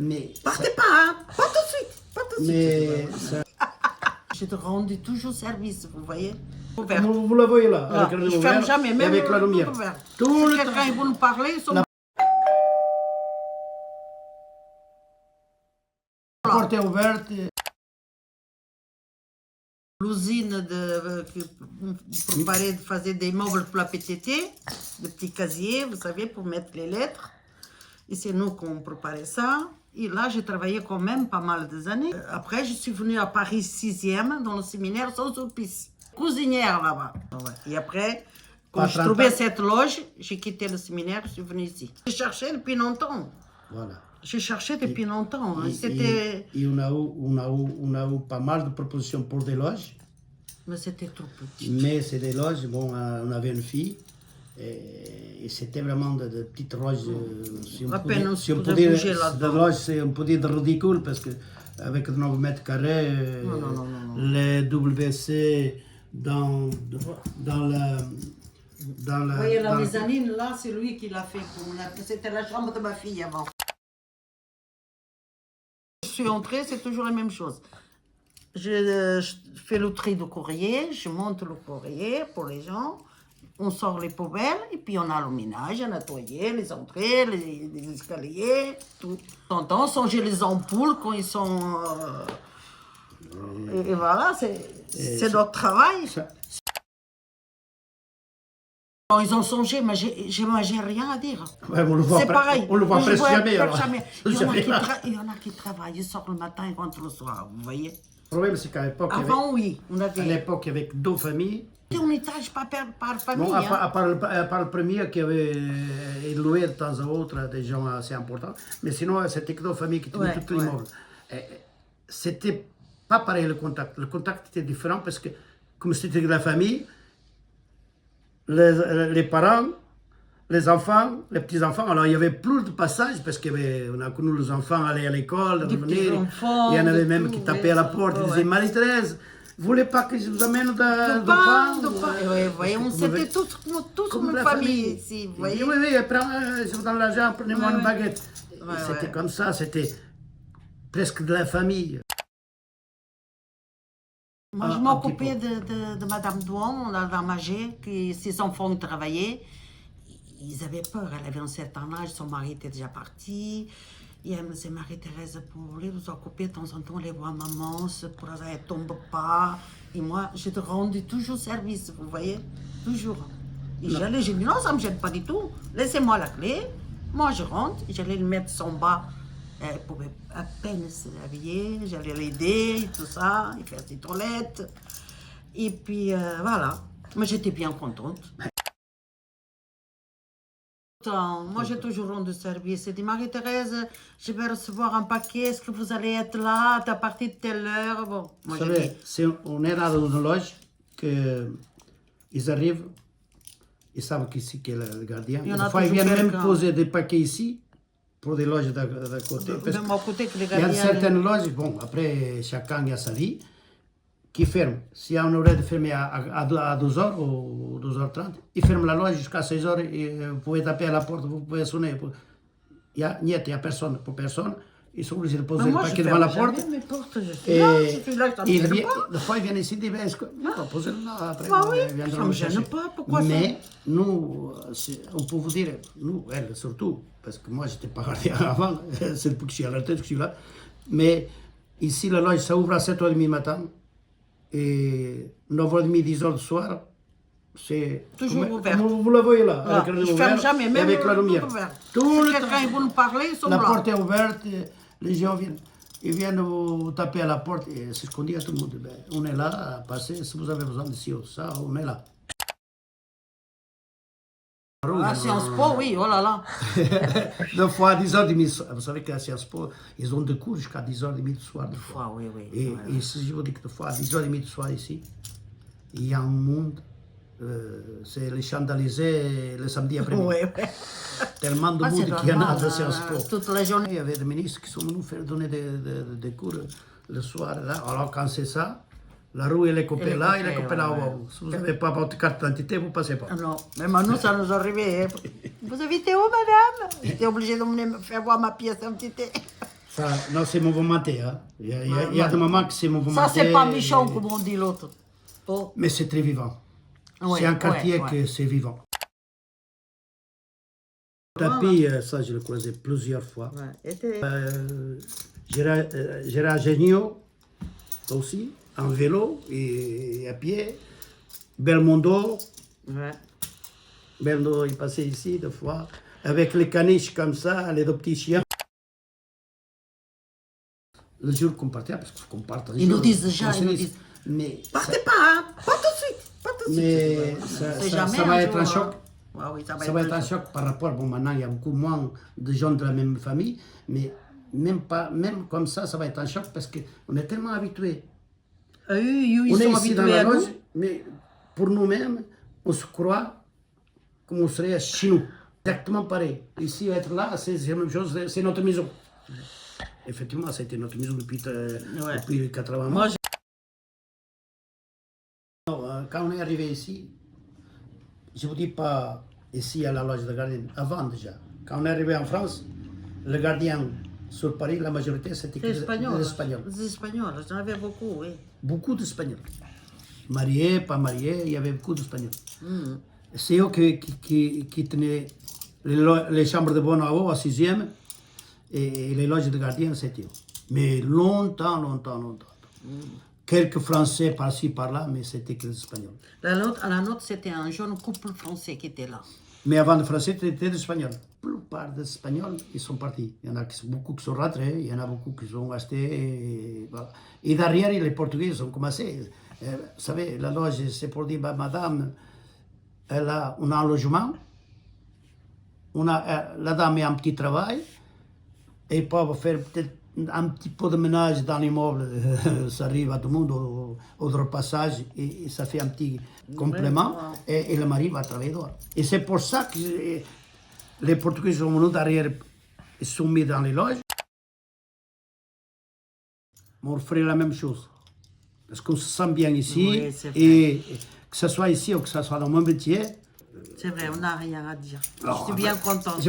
Mais Partez pas, hein. Pas tout de suite. Pas tout de suite. mais ça, Je te rendais toujours service, vous voyez. Ouvert. vous la voyez là, Là, avec la je lumière ferme jamais, et même avec la tout lumière. ouvert. Tout Si le quelqu'un temps. veut nous parler, ils sont La porte est ouverte. l'usine qui préparait de faire des meubles pour la PTT, des petits casiers, vous savez, pour mettre les lettres. Et c'est nous qu'on préparait ça. Et là, j'ai travaillé quand même pas mal des années. Après, je suis venue à Paris 6e, dans le séminaire Saint-Sulpice. Cuisinière là-bas. Et après, quand je trouvais cette loge, j'ai quitté le séminaire, je suis venue ici. J'ai cherché depuis longtemps. Voilà. J'ai cherché depuis longtemps. Et on a eu pas mal de propositions pour des loges. Mais c'était trop petit. Mais c'est des loges, bon, on avait une fille. Et c'était vraiment de petites loges. Si on À peine on si on pouvait pouvait bouger de là-dedans. loges, c'est on peut dire de ridicule parce que avec 9 mètres carrés, Non. les WC dans la. Vous voyez la mezzanine, là, c'est lui qui l'a fait. C'était la chambre de ma fille avant. Je suis entrée, c'est toujours la même chose. Je fais le tri de courrier, je monte le courrier pour les gens, on sort les poubelles et puis on a le ménage, à nettoyer les entrées, les escaliers, tout. De temps en temps, changer les ampoules quand ils sont... Et voilà, c'est notre travail. Bon, ils ont changé, mais j'ai rien à dire. Ouais, on le voit C'est pareil. On le voit Je presque vois jamais. alors. jamais. Il Jamais. y en a qui travaillent, ils sortent le matin et rentrent le soir, vous voyez. Le problème, c'est qu'à l'époque, il y avait- Avant, oui, on à avait... l'époque, il y avait 2 familles. Un étage par famille. Bon, hein. à part le premier qui avait loué de temps à autre des gens assez importants, mais sinon c'était que 2 familles qui tenaient Ouais, tout l'immeuble. C'était pas pareil le contact. Le contact était différent parce que, comme c'était de la famille, les parents, les enfants, les petits-enfants, alors il y avait plus de passages parce qu'on a connu les enfants aller à l'école, Des revenir. petits-enfants, Il y en avait de même tout, qui tapaient à oui, la porte, ça, ils ouais. disaient Marie-Thérèse, vous voulez pas que je vous amène de pain? Oui, voyons, c'était tous Comme une la famille ici, vous Il voyez. dit, oui, je vous donne l'argent, prenez-moi une baguette. Ouais, C'était ouais. comme ça, c'était presque de la famille. Moi, je Un m'occupais petit de Madame Douan, la dame âgée, qui ses enfants travaillaient. Ils avaient peur, elle avait un certain âge, son mari était déjà parti. Et elle me disait, Marie-Thérèse, pour les vous occuper de temps en temps, les voir maman, pour qu'elle ne tombe pas. Et moi, je te rendais toujours service, vous voyez, toujours. Et j'allais, j'ai dit, non, ça ne me gêne pas du tout. Laissez-moi la clé, moi je rentre, j'allais le mettre son bas. Elle pouvait à peine se habiller, j'allais l'aider, et tout ça, et faire des toilettes. Et puis, voilà. Mais j'étais bien contente. Moi, j'ai toujours rendu service. J'ai dit, Marie-Thérèse, je vais recevoir un paquet. Est-ce que vous allez être là à partir de telle heure? Bon, moi, Vous j'ai savez, dit, si on est dans une loge, ils arrivent, ils savent qu'ici qu'il est le gardien. Il y en Des a fois, ils toujours viennent même quelqu'un. poser des paquets ici, pour des loges d'à côté. Parce de mon côté, que les il y a gardiens... certaines loges, bon, après, chacun a sa vie, qui ferment. S'il y a un horaire de fermer à 2h ou 2h30, ils ferment la loge jusqu'à 16h et vous pouvez taper à la porte, vous pouvez sonner. Il n'y a personne pour personne. Ils sont obligés de poser Mais le moi, je paquet devant la ferme porte. jamais mes portes. Je suis là, je suis là, ça me gêne pas. Des fois, ils viennent ici et disent, est-ce que... Non, posez-le là, après. Ah oui, ils viendront ça me le gêne chercher. pas, pourquoi ça? Mais nous, on peut vous dire, nous, elle surtout, parce que moi, je n'étais pas gardien avant, c'est depuis que je suis à la tête que je suis là. Mais ici, la loge, ça ouvre à 7h30 du matin. Et 9h30, 10h du soir, c'est... Toujours ouvert. Comme vous la voyez là, Voilà. avec la Je lumière ferme jamais, et même avec la tout lumière. ouvert. Tout Si le quelqu'un temps. veut nous parler, ils sont La là. porte est ouverte, les gens viennent. Ils viennent vous taper à la porte et c'est ce qu'on dit à tout le monde. Ben, on est là à passer, si vous avez besoin de ci ou de ça, on est là. À Sciences Po, oui, oh là là. Deux fois à 10h30, vous savez qu'à Sciences Po, ils ont des cours jusqu'à 10h30 du soir. Des fois. Ah, oui, oui. Et si je vous dis que des fois à 10h30 du soir ici, il y a un monde, c'est les chandalisés le samedi après-midi. Oui, oui. Tellement de Ah, monde c'est qu'il y en a normal, à Sciences Po. toute la journée. Il y avait des ministres qui sont venus faire donner des cours le soir. Là. Alors quand c'est ça, la rue elle est coupée là, elle est coupée là. ouais. Si vous n'avez pas votre carte d'identité, vous ne passez pas. Ah non, même à nous, ça nous arrivait. Hein. Vous habitez où, madame? J'étais obligée de me faire voir ma pièce d'identité. Ça, non, c'est mouvementé. Hein. Il y a des moments que c'est mouvementé. Ça, c'est pas méchant, comme on dit l'autre. Oh. Mais c'est très vivant. Ouais, c'est un quartier ouais. que c'est vivant. Tapis, ça, je l'ai croisé plusieurs fois. Ouais. Gérard Géniaud aussi, en vélo et à pied. Belmondo. Ouais. Belmondo, il passait ici deux fois. Avec les caniches comme ça, les deux petits chiens. Le jour qu'on partait, parce qu'on part un Ils jour, nous disent déjà, on se ils nous dit, disent, mais partez pas, hein, pas tout de suite, pas tout de suite. Mais C'est ça jamais va un être un jour, choc. hein. Ouais, oui, ça Ça va être un choc par rapport, bon maintenant il y a beaucoup moins de gens de la même famille, mais même comme ça va être un choc parce qu'on est tellement habitués. Ils On est sont ici dans habitués la à nous. loge, mais pour nous-mêmes, on se croit comme on serait chez nous. Exactement pareil. Ici, être là, c'est la même chose, c'est notre maison. Effectivement, ça a été notre maison depuis 80 ans. Quand on est arrivé ici, je ne vous dis pas ici à la loge de gardien, avant déjà. Quand on est arrivé en France, le gardien sur Paris, la majorité c'était des Espagnols. Des Espagnols, j'en avais beaucoup, oui. Beaucoup d'Espagnols. Mariés, pas mariés, il y avait beaucoup d'Espagnols. C'est eux qui tenaient les chambres de bonne à haut, à 6e, et les loges de gardien, c'était eux. Mais longtemps. Quelques Français par-ci, par-là, mais c'était que les Espagnols. À la nôtre, c'était un jeune couple français qui était là. Mais avant les Français, c'était des Espagnols. La plupart des Espagnols, ils sont partis. Il y en a beaucoup qui sont rentrés, il y en a beaucoup qui sont restés. Et, voilà. Et derrière, les Portugais ont commencé. Vous savez, la loge, c'est pour dire, bah, madame, on a un logement, la dame a un petit travail, et ils peuvent faire peut-être un petit peu de ménage dans l'immeuble, ça arrive à tout le monde au repassage, et ça fait un petit complément, et le mari va travailler dehors. Et c'est pour ça que les Portugais sont venus derrière, ils sont mis dans les loges. On ferait la même chose, parce qu'on se sent bien ici, et que ce soit ici ou que ce soit dans mon métier. C'est vrai, on n'a rien à dire. Je suis bien contente.